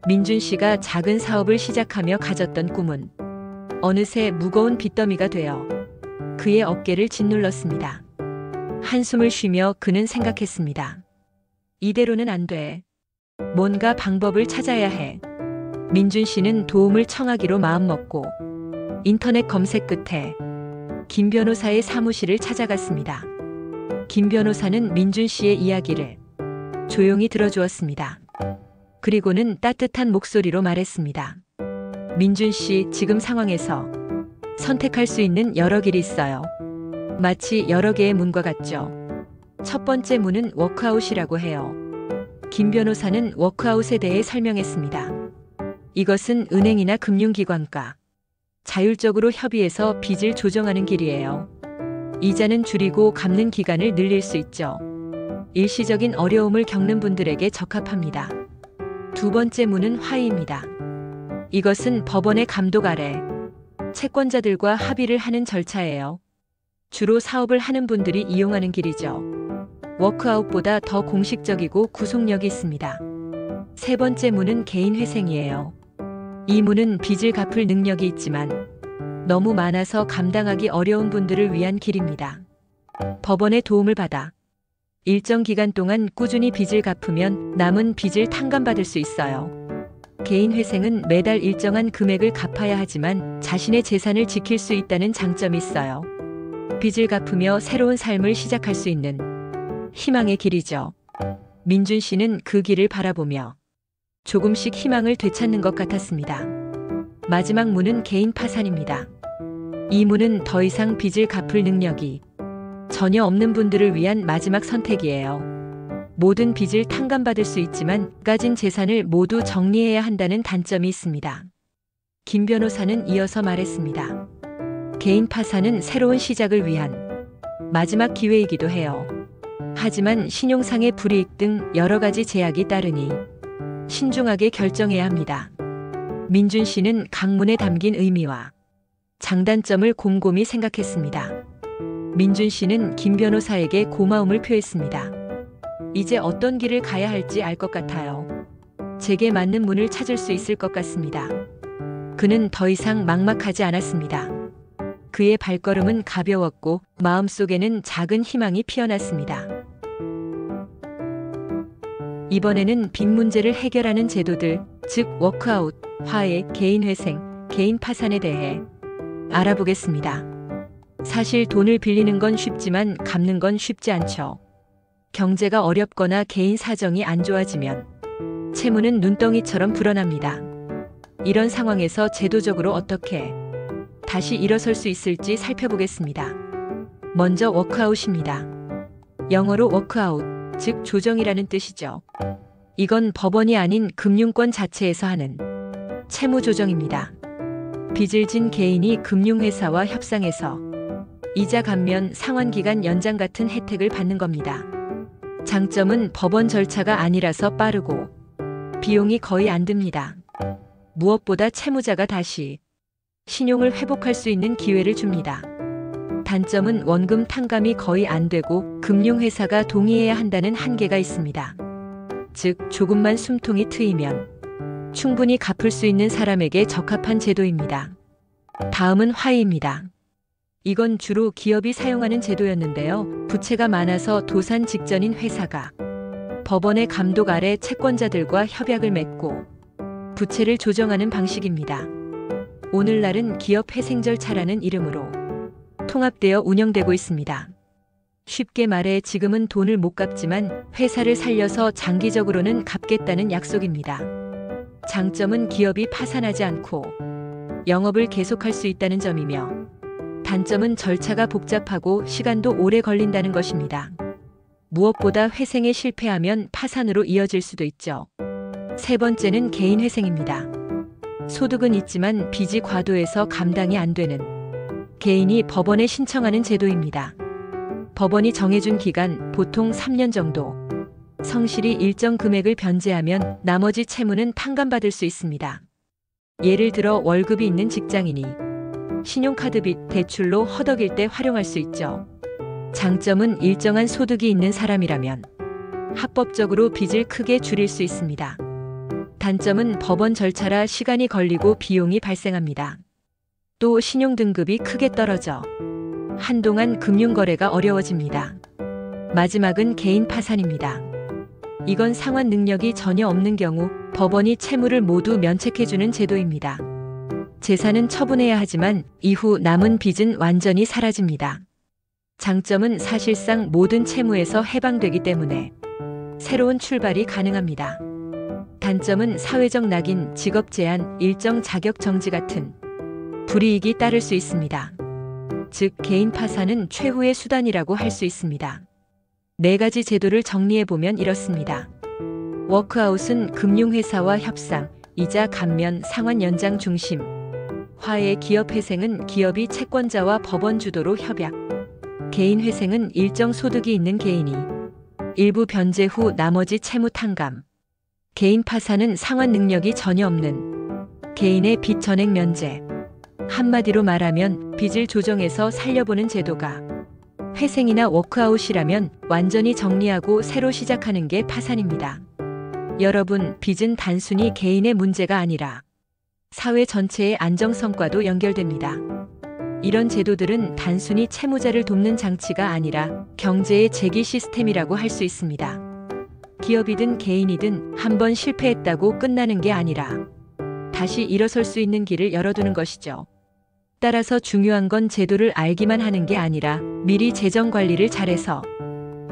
민준 씨가 작은 사업을 시작하며 가졌던 꿈은 어느새 무거운 빚더미가 되어 그의 어깨를 짓눌렀습니다. 한숨을 쉬며 그는 생각했습니다. 이대로는 안 돼. 뭔가 방법을 찾아야 해. 민준 씨는 도움을 청하기로 마음먹고 인터넷 검색 끝에 김 변호사의 사무실을 찾아갔습니다. 김 변호사는 민준 씨의 이야기를 조용히 들어주었습니다. 그리고는 따뜻한 목소리로 말했습니다. 민준 씨, 지금 상황에서 선택할 수 있는 여러 길이 있어요. 마치 여러 개의 문과 같죠. 첫 번째 문은 워크아웃이라고 해요. 김 변호사는 워크아웃에 대해 설명했습니다. 이것은 은행이나 금융기관과 자율적으로 협의해서 빚을 조정하는 길이에요. 이자는 줄이고 갚는 기간을 늘릴 수 있죠. 일시적인 어려움을 겪는 분들에게 적합합니다. 두 번째 문은 화해입니다. 이것은 법원의 감독 아래 채권자들과 합의를 하는 절차예요. 주로 사업을 하는 분들이 이용하는 길이죠. 워크아웃보다 더 공식적이고 구속력이 있습니다. 세 번째 문은 개인 회생이에요. 이 문은 빚을 갚을 능력이 있지만 너무 많아서 감당하기 어려운 분들을 위한 길입니다. 법원의 도움을 받아 일정 기간 동안 꾸준히 빚을 갚으면 남은 빚을 탕감받을 수 있어요. 개인 회생은 매달 일정한 금액을 갚아야 하지만 자신의 재산을 지킬 수 있다는 장점이 있어요. 빚을 갚으며 새로운 삶을 시작할 수 있는 희망의 길이죠. 민준 씨는 그 길을 바라보며 조금씩 희망을 되찾는 것 같았습니다. 마지막 문은 개인 파산입니다. 이 문은 더 이상 빚을 갚을 능력이 전혀 없는 분들을 위한 마지막 선택이에요. 모든 빚을 탕감받을 수 있지만 가진 재산을 모두 정리해야 한다는 단점이 있습니다. 김 변호사는 이어서 말했습니다. 개인 파산은 새로운 시작을 위한 마지막 기회이기도 해요. 하지만 신용상의 불이익 등 여러 가지 제약이 따르니 신중하게 결정해야 합니다. 민준 씨는 강문에 담긴 의미와 장단점을 곰곰이 생각했습니다. 민준 씨는 김 변호사에게 고마움을 표했습니다. 이제 어떤 길을 가야 할지 알 것 같아요. 제게 맞는 문을 찾을 수 있을 것 같습니다. 그는 더 이상 막막하지 않았습니다. 그의 발걸음은 가벼웠고 마음속에는 작은 희망이 피어났습니다. 이번에는 빚 문제를 해결하는 제도들, 즉 워크아웃, 화해, 개인 회생, 개인 파산에 대해 알아보겠습니다. 사실 돈을 빌리는 건 쉽지만 갚는 건 쉽지 않죠. 경제가 어렵거나 개인 사정이 안 좋아지면 채무는 눈덩이처럼 불어납니다. 이런 상황에서 제도적으로 어떻게 다시 일어설 수 있을지 살펴보겠습니다. 먼저 워크아웃입니다. 영어로 워크아웃, 즉 조정이라는 뜻이죠. 이건 법원이 아닌 금융권 자체에서 하는 채무 조정입니다. 빚을 진 개인이 금융회사와 협상해서 이자 감면, 상환기간 연장 같은 혜택을 받는 겁니다. 장점은 법원 절차가 아니라서 빠르고 비용이 거의 안 듭니다. 무엇보다 채무자가 다시 신용을 회복할 수 있는 기회를 줍니다. 단점은 원금 탕감이 거의 안 되고 금융회사가 동의해야 한다는 한계가 있습니다. 즉, 조금만 숨통이 트이면 충분히 갚을 수 있는 사람에게 적합한 제도입니다. 다음은 화해입니다. 이건 주로 기업이 사용하는 제도였는데요. 부채가 많아서 도산 직전인 회사가 법원의 감독 아래 채권자들과 협약을 맺고 부채를 조정하는 방식입니다. 오늘날은 기업 회생 절차라는 이름으로 통합되어 운영되고 있습니다. 쉽게 말해 지금은 돈을 못 갚지만 회사를 살려서 장기적으로는 갚겠다는 약속입니다. 장점은 기업이 파산하지 않고 영업을 계속할 수 있다는 점이며 단점은 절차가 복잡하고 시간도 오래 걸린다는 것입니다. 무엇보다 회생에 실패하면 파산으로 이어질 수도 있죠. 세 번째는 개인 회생입니다. 소득은 있지만 빚이 과도해서 감당이 안 되는 개인이 법원에 신청하는 제도입니다. 법원이 정해준 기간, 보통 3년 정도, 성실히 일정 금액을 변제하면 나머지 채무는 탕감받을 수 있습니다. 예를 들어 월급이 있는 직장인이 신용카드 빚, 대출로 허덕일 때 활용할 수 있죠. 장점은 일정한 소득이 있는 사람이라면 합법적으로 빚을 크게 줄일 수 있습니다. 단점은 법원 절차라 시간이 걸리고 비용이 발생합니다. 또 신용등급이 크게 떨어져 한동안 금융거래가 어려워집니다. 마지막은 개인 파산입니다. 이건 상환 능력이 전혀 없는 경우 법원이 채무를 모두 면책해주는 제도입니다. 재산은 처분해야 하지만 이후 남은 빚은 완전히 사라집니다. 장점은 사실상 모든 채무에서 해방되기 때문에 새로운 출발이 가능합니다. 단점은 사회적 낙인, 직업 제한, 일정 자격 정지 같은 불이익이 따를 수 있습니다. 즉, 개인 파산은 최후의 수단이라고 할 수 있습니다. 4가지 제도를 정리해보면 이렇습니다. 워크아웃은 금융회사와 협상, 이자 감면, 상환 연장 중심. 화해 기업 회생은 기업이 채권자와 법원 주도로 협약. 개인 회생은 일정 소득이 있는 개인이 일부 변제 후 나머지 채무 탕감. 개인 파산은 상환 능력이 전혀 없는 개인의 빚 전액 면제. 한마디로 말하면 빚을 조정해서 살려보는 제도가 회생이나 워크아웃이라면 완전히 정리하고 새로 시작하는 게 파산입니다. 여러분, 빚은 단순히 개인의 문제가 아니라 사회 전체의 안정성과도 연결됩니다. 이런 제도들은 단순히 채무자를 돕는 장치가 아니라 경제의 재기 시스템이라고 할 수 있습니다. 기업이든 개인이든 한번 실패했다고 끝나는 게 아니라 다시 일어설 수 있는 길을 열어두는 것이죠. 따라서 중요한 건 제도를 알기만 하는 게 아니라 미리 재정 관리를 잘해서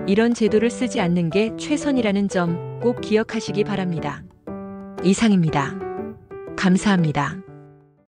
이런 제도를 쓰지 않는 게 최선이라는 점 꼭 기억하시기 바랍니다. 이상입니다. 감사합니다.